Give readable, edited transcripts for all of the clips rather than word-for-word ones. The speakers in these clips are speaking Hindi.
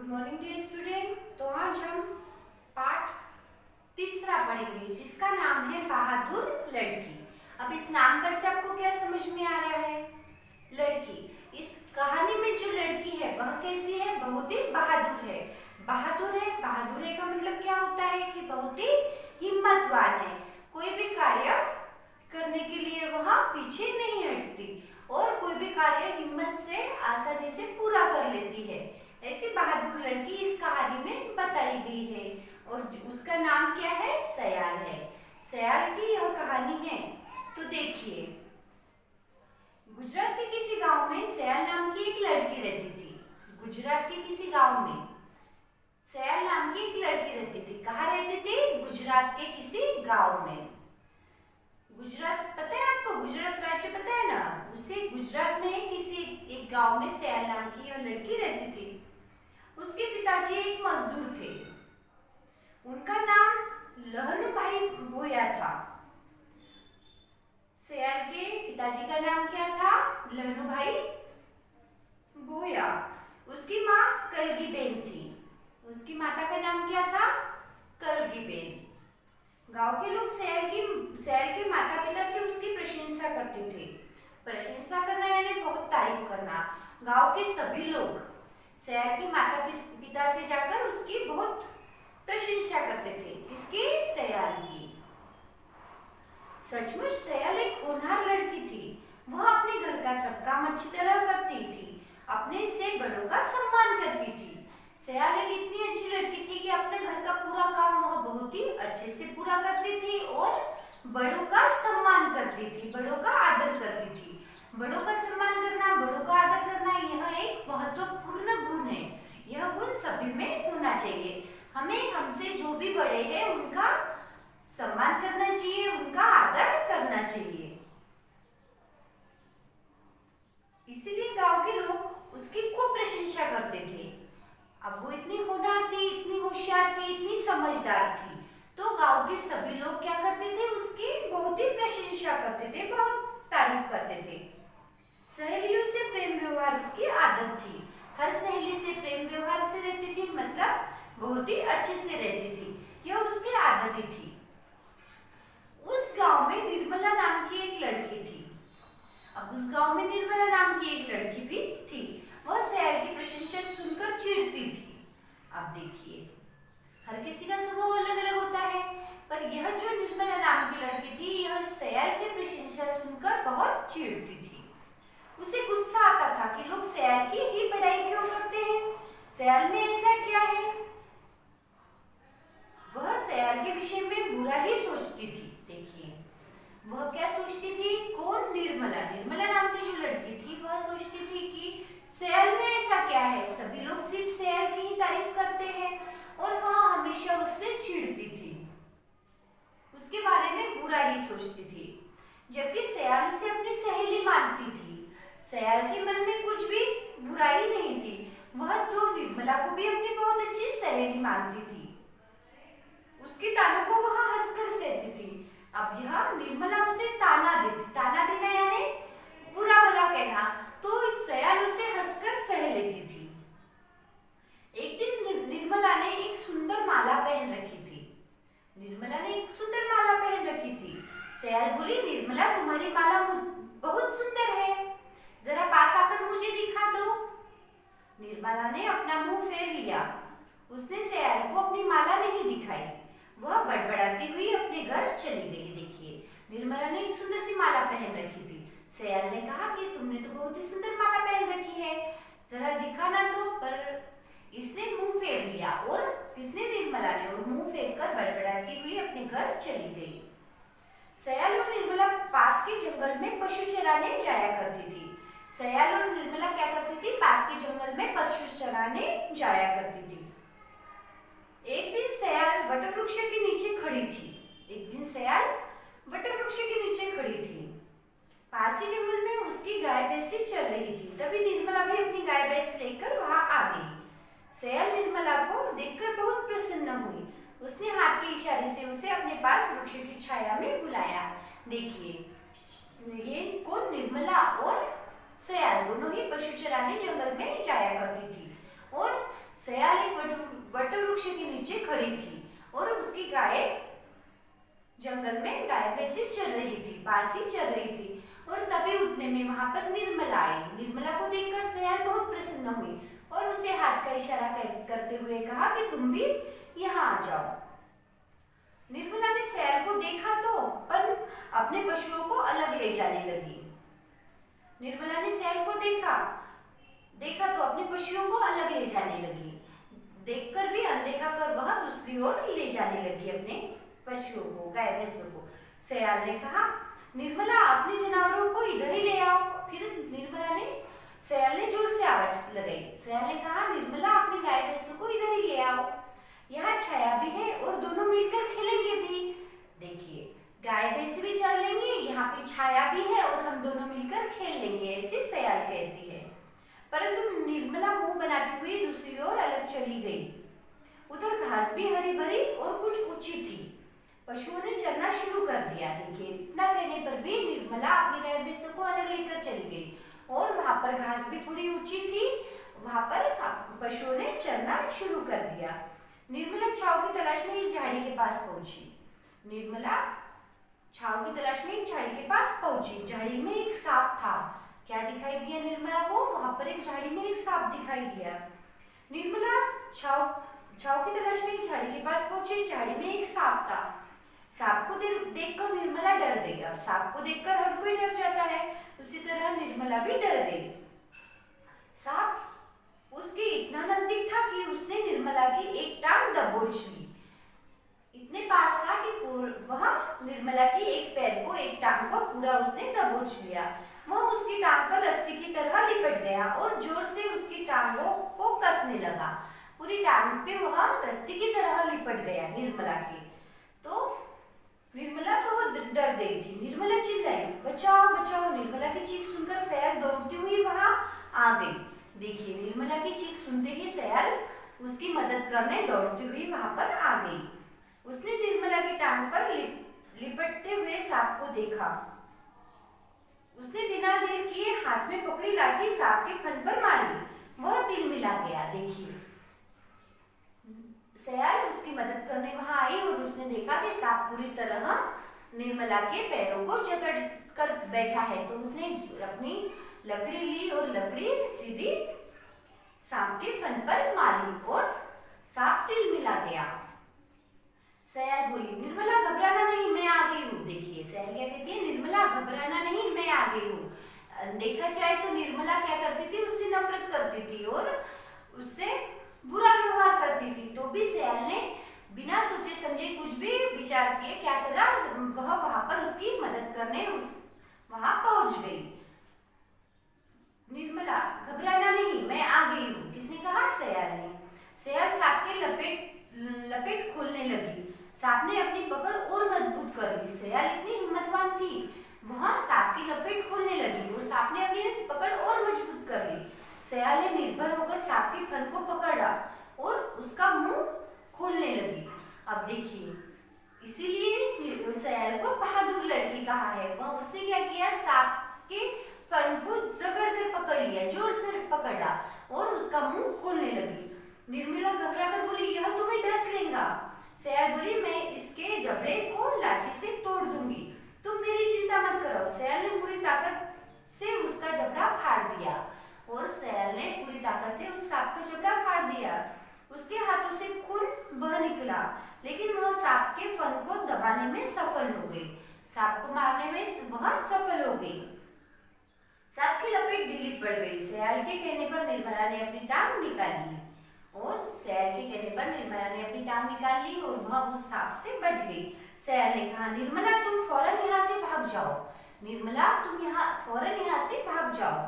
Morning dear student. तो आज हम पाठ तीसरा पढ़ेंगे जिसका नाम है बहादुर लड़की। अब इस नाम पर से आपको क्या समझ में आ रहा है? लड़की। इस कहानी में जो लड़की है वह कैसी है? बहुत ही बहादुर है। बहादुर है, बहादुर है का मतलब क्या होता है कि बहुत ही हिम्मतवान है। कोई भी कार्य करने के लिए वह पीछे नहीं हटती और कोई भी कार्य हिम्मत से आसानी से पूरा कर लेती है। ऐसी बहादुर लड़की इस कहानी में बताई गई है और उसका नाम क्या है? सयाल है। सयाल की यह कहानी है। तो देखिए, गुजरात के किसी गांव में सयाल नाम की एक लड़की रहती थी। गुजरात के किसी गांव में सयाल नाम की एक लड़की रहती थी। कहाँ रहती थी? गुजरात के किसी गांव में। गुजरात पता है आपको? गुजरात राज्य पता है ना? उसे गुजरात में किसी एक गांव में सयाल नाम की यह लड़की रहती थी। उसके पिताजी एक मजदूर थे। उनका नाम लहनुभाई भोया था। सयाल के पिताजी का नाम क्या था? लहनुभाई भोया। उसकी माँ कलगीबेन थी। उसकी माता का नाम क्या था? कलगीबेन। गांव के लोग सयाल के माता पिता से उसकी प्रशंसा करते थे। प्रशंसा करना यानी बहुत तारीफ करना। गांव के सभी लोग सयाल के माता पिता से जाकर उसकी बहुत प्रशंसा करते थे। इसके सयाल की। सचमुच सयाल एक होनहार लड़की थी। वह अपने घर का सब काम अच्छी तरह करती थी। अपने से बड़ों का सम्मान करती थी। सयाल एक इतनी अच्छी लड़की थी कि अपने घर का पूरा काम वह बहुत ही अच्छे से पूरा करती थी और बड़ों का सम्मान करती थी, बड़ों का आदर करती थी। बड़ों का सम्मान करना, बड़ों का आदर करना यह एक महत्वपूर्ण गुण है। यह गुण सभी में होना चाहिए। हमें हमसे जो भी बड़े हैं उनका सम्मान करना चाहिए, उनका आदर करना चाहिए। इसीलिए गांव के लोग उसकी खूब प्रशंसा करते थे। अब वो इतनी होनहार थी, इतनी होशियार थी, इतनी समझदार थी, तो गांव के सभी लोग क्या करते थे? उसकी बहुत ही प्रशंसा करते थे, बहुत तारीफ करते थे। सहेलियों से प्रेम व्यवहार उसकी आदत थी। हर सहेली से प्रेम व्यवहार से रहती थी, मतलब बहुत ही अच्छे से रहती थी। यह उसकी आदत ही थी। उस गांव में निर्मला नाम की एक लड़की थी। अब उस गांव में निर्मला नाम की एक लड़की भी थी। वह सयाल की प्रशंसा सुनकर चिढ़ती थी। अब देखिए, हर किसी का स्वभाव अलग अलग होता है, पर यह जो निर्मला नाम की लड़की थी, यह सयाल की प्रशंसा सुनकर बहुत चिढ़ती थी। उसे गुस्सा आता था कि लोग सयाल की ही बड़ाई क्यों करते हैं? सयाल में ऐसा क्या है? वह सयाल के विषय में बुरा ही सोचती थी। देखिए, वह क्या सोचती थी? कौन? निर्मला। निर्मला नाम की जो लड़की थी वह सोचती थी कि सयाल में ऐसा क्या है? सभी लोग सिर्फ सयाल की ही तारीफ करते हैं और वह हमेशा उससे चिढ़ती थी, उसके बारे में बुरा ही सोचती थी। जबकि सयाल उसे अपनी सहेली मानती थी। सयाल के मन में कुछ भी बुराई नहीं थी। वह तो निर्मला को भी अपनी बहुत अच्छी सहेली मानती थी। उसके तानों को वह हंसकर सहती थी। अब यह निर्मला उसे ताना देती। ताना देना यानी बुरा भला कहना, तो सयाल उसे हंसकर सह लेती थी। एक दिन निर्मला ने एक सुंदर माला पहन रखी थी। निर्मला ने एक सुंदर माला पहन रखी थी। सयाल बोली, निर्मला तुम्हारी माला बहुत सुंदर है, जरा पास आकर मुझे दिखा दो। निर्मला ने अपना मुंह फेर लिया। उसने सयाल को अपनी माला नहीं दिखाई। वह बड़बड़ाती हुई अपने घर चली गई। देखिए, निर्मला ने एक सुंदर सी माला पहन रखी थी। सयाल ने कहा कि तुमने तो बहुत ही सुंदर माला पहन रखी है, जरा दिखाना तो। पर इसने मुंह फेर लिया और किसने? निर्मला ने। और मुंह फेर कर बड़बड़ाती हुई अपने घर चली गई। सयाल और निर्मला पास के जंगल में पशु चराने जाया करती थी। सयाल और निर्मला क्या करती थी? पास के जंगल में पशु चराने जाया करती थी। एक दिन सयाल वटवृक्ष के नीचे खड़ी थी। एक दिन सयाल वटवृक्ष के नीचे खड़ी थी। पास ही जंगल में उसकी गाय भैंसी चल रही थी। तभी निर्मला भी अपनी गाय भैंस लेकर वहां आ गई। सयाल निर्मला को देखकर बहुत प्रसन्न हुई। उसने हाथ के इशारे से उसे अपने पास वृक्ष की छाया में बुलाया। देखिए, ये कौन? निर्मला और सयाल दोनों ही पशु चराने जंगल में जाया करती थी और सयाल एक वटवृक्ष के नीचे खड़ी थी और उसकी गाय जंगल में गाय भैंसी चल रही थी, पास ही चल रही थी। और तभी उतने में वहां पर निर्मला आई। निर्मला को देखकर सयाल बहुत प्रसन्न हुई और उसे हाथ का इशारा करते हुए कहा कि तुम भी यहाँ आ जाओ। निर्मला ने सयाल को देखा तो पर अपने पशुओं को अलग ले जाने लगी। निर्मला ने सयाल को देखा तो अपने पशुओं को अलग ले जाने लगी। देखकर भी अनदेखा कर वह दूसरी ओर ले जाने लगी अपने पशुओं को, गाय भैंसों को। सयाल ने कहा, निर्मला अपने जानवरों को इधर ही ले आओ। फिर सयाल ने जोर से आवाज लगाई। सयाल ने कहा, निर्मला अपनी गाय भैंसों को इधर ही ले आओ, यहाँ छाया भी है और दोनों मिलकर खेलेंगे भी। देखिए, गाय भैंस भी चल लेंगे, यहाँ पे छाया भी है और हम दोनों मिलकर खेल लेंगे, ऐसे सयाल कहती है। परंतु निर्मला मुंह बनाती हुई दूसरी ओर अलग चली गई। उधर घास भी हरी भरी और कुछ ऊंची थी। पशुओं ने चरना शुरू कर दिया। देखिए, इतना कहने पर भी निर्मला अपनी गाय भैंसों को अलग लेकर चली गई और वहां पर घास भी थोड़ी ऊंची थी, वहां पर पशुओं ने चरना शुरू कर दिया। निर्मला छाव की तलाश में एक झाड़ी के पास पहुंची। निर्मला छाव की तलाश में एक झाड़ी के पास पहुंची। झाड़ी में एक सांप था। क्या दिखाई दिया निर्मला को? वहां पर एक झाड़ी में एक सांप दिखाई दिया। निर्मला छाव की तलाश में एक झाड़ी के पास पहुंची। झाड़ी में एक सांप था। सांप को देखकर निर्मला डर गई। अब सांप को देखकर हर कोई डर जाता है, उसी तरह निर्मला भी डर गई। सांप उसके इतना नजदीक था कि उसने निर्मला की एक टांग दबोच ली। इतने पास था कि वह निर्मला की एक पैर को, एक टांग को पूरा उसने दबोच लिया। वह उसकी टांग पर रस्सी की तरह लिपट गया और जोर से उसकी टांगों को कसने लगा। पूरी टांग पे वह रस्सी की तरह लिपट गया निर्मला के। तो निर्मला बहुत डर गई थी। निर्मला चिल्लाई, बचाओ बचाओ। निर्मला की चीख सुनकर सयाल दौड़ती हुई वहां आ गई। देखिए, निर्मला की चीख सुनते ही सयाल उसकी मदद करने दौड़ती हुई वहां पर आ गई। उसने निर्मला की टांग पर लिपटते हुए सांप को देखा। उसने बिना देर किए हाथ में पकड़ी लाठी सांप के फन पर मारी। वह तिलमिला गया। देखिए, सयाल उसकी मदद करने वहां आई और उसने देखा कि सांप पूरी तरह निर्मला के पैरों को जकड़ कर बैठा है। तो उसने अपनी लकड़ी ली और लकड़ी सीधी सांप के फन पर मारी और सांप तिलमिला गया। सयाल बोली, निर्मला घबराना नहीं, मैं आ गई हूँ। देखिए, सयाल क्या कहती है, निर्मला घबराना नहीं, मैं आ गई हूँ। देखा जाए तो निर्मला क्या करती थी, उससे नफरत करती थी और उससे बुरा व्यवहार करती थी। तो भी सयाल ने बिना सोचे समझे कुछ भी विचार किए क्या करा, वह वहां पर उसकी मदद करने वहां पहुंच गई। निर्मला घबराना नहीं, मैं आ गई हूँ। किसने कहा? सयाल ने। सयाल सांप के लपेट खोलने लगी। सांप ने अपनी पकड़ और मजबूत कर ली। सयाल इतनी हिम्मतवान थी, वहां सांप की लपेट खोलने लगी और सांप ने अपनी पकड़ और मजबूत कर ली। सयाल ने निर्भर होकर सांप के फन को पकड़ा और उसका मुंह खोलने लगी। अब देखिए, इसीलिए सयाल को बहादुर लड़की कहा है। वह उसने क्या किया, सांप के फन को जकड़ कर पकड़ लिया, जोर से पकड़ा और उसका मुंह खोलने लगी। निर्मला घबराकर बोली, यह तुम्हें डस लेगा। सयाल बोली, मैं इसके जबड़े को लाठी से तोड़ दूंगी, तुम मेरी चिंता मत करो। सयाल ने पूरी ताकत से उसका जबड़ा फाड़ दिया और सयाल ने पूरी ताकत से उस सांप का जबड़ा फाड़ दिया। उसके हाथों से खून बह निकला, लेकिन वह सांप के फन को दबाने में सफल हो गई। सांप को मारने में वह सफल हो गई। सांप की लपेट ढीली पड़ गई। सयाल के कहने पर निर्मला ने अपनी टांग निकाली और सयाल के कहने पर निर्मला ने अपनी टांग निकाल ली और वह उस सांप से बच गई। सयाल ने कहा, निर्मला तुम फौरन यहाँ से भाग जाओ। निर्मला तुम फौरन यहाँ से भाग जाओ,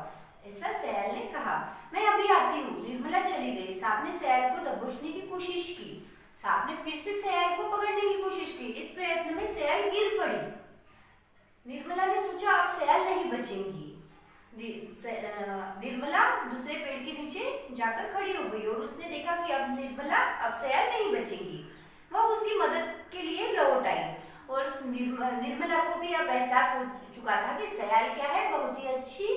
ऐसा सयाल ने कहा। मैं अभी आती हूँ। निर्मला चली गई। सांप ने सयाल को दबोचने की कोशिश की। सांप ने फिर से सयाल को पकड़ने की कोशिश की। इस प्रयत्न में सयाल गिर पड़ी। निर्मला ने सोचा अब सयाल नहीं बचेंगी। निर्मला दूसरे पेड़ के नीचे जाकर खड़ी हो गई और उसने देखा कि अब सयाल नहीं बचेंगी। वह उसकी मदद के लिए लौट आई और निर्मला को भी अब एहसास हो चुका था कि सयाल क्या है, बहुत ही अच्छी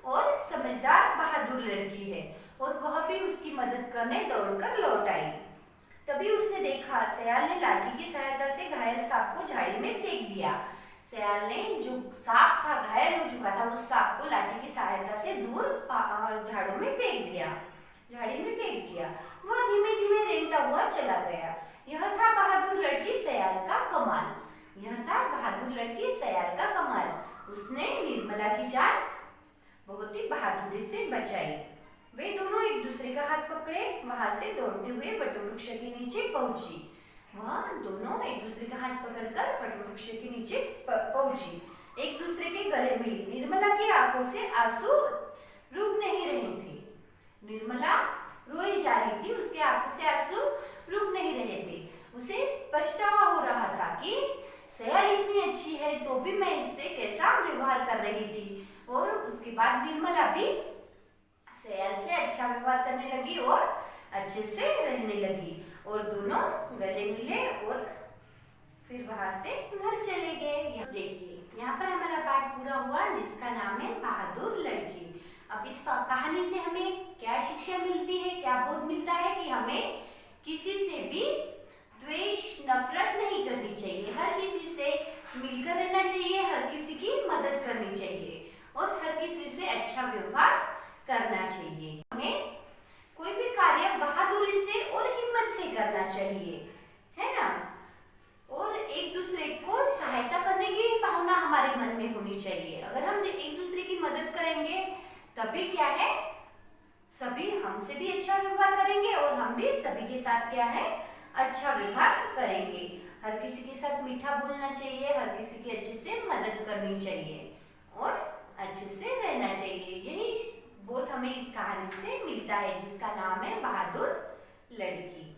और समझदार बहादुर लड़की है और वह भी उसकी मदद करने दौड़कर लौट आई। तभी उसने देखा सियाल ने लाठी की सहायता से घायल सांप को झाड़ी में फेंक दिया। सियाल ने जो सांप था, घायल हो चुका था, उस सांप को लाठी की सहायता से दूर झाड़ों में फेंक दिया, झाड़ी में फेंक दिया। वह धीमे धीमे रेंगता हुआ चला गया। यह था बहादुर लड़की सियाल का कमाल। यह था बहादुर लड़की सियाल का कमाल। उसने निर्मला की जान बहुत ही बहादुरी से बचाई। वे दोनों एक दूसरे का हाथ पकड़े वहां से दौड़ते हुए वटवृक्ष के नीचे पहुंची। वह दोनों एक दूसरे का हाथ पकड़कर वटवृक्ष के नीचे पहुंची, एक दूसरे के गले मिली। निर्मला की आंखों से आंसू रुक नहीं रहे थे। निर्मला रोई जा रही थी, उसके आंखों से आंसू रुक नहीं रहे थे। उसे पछतावा हो रहा था कि सियाल इतनी अच्छी है तो भी मैं इससे कैसा व्यवहार कर रही थी। और उसके बाद निर्मला भी सियाल से अच्छा व्यवहार करने लगी और अच्छे से रहने लगी और दोनों गले मिले और फिर वहां से घर चले गए। देखिए यहाँ पर हमारा पाठ पूरा हुआ जिसका नाम है बहादुर लड़की। अब इस कहानी से हमें क्या शिक्षा मिलती है, क्या बोध मिलता है कि हमें किसी से भी द्वेष नफरत नहीं करनी चाहिए, हर किसी से मिलकर रहना चाहिए, हर किसी की मदद करनी चाहिए और हर किसी से अच्छा व्यवहार करना चाहिए। हमें कोई भी कार्य बहादुरी से और हिम्मत से करना चाहिए, है ना। और एक दूसरे को सहायता करने की भावना हमारे मन में होनी चाहिए। अगर हम एक दूसरे की मदद करेंगे तभी क्या है, सभी हमसे भी अच्छा व्यवहार करेंगे और हम भी सभी के साथ क्या है, अच्छा व्यवहार करेंगे। हर किसी के साथ मीठा बोलना चाहिए, हर किसी की अच्छे से मदद करनी चाहिए और अच्छे से रहना चाहिए। यही बोध हमें इस कहानी से मिलता है जिसका नाम है बहादुर लड़की।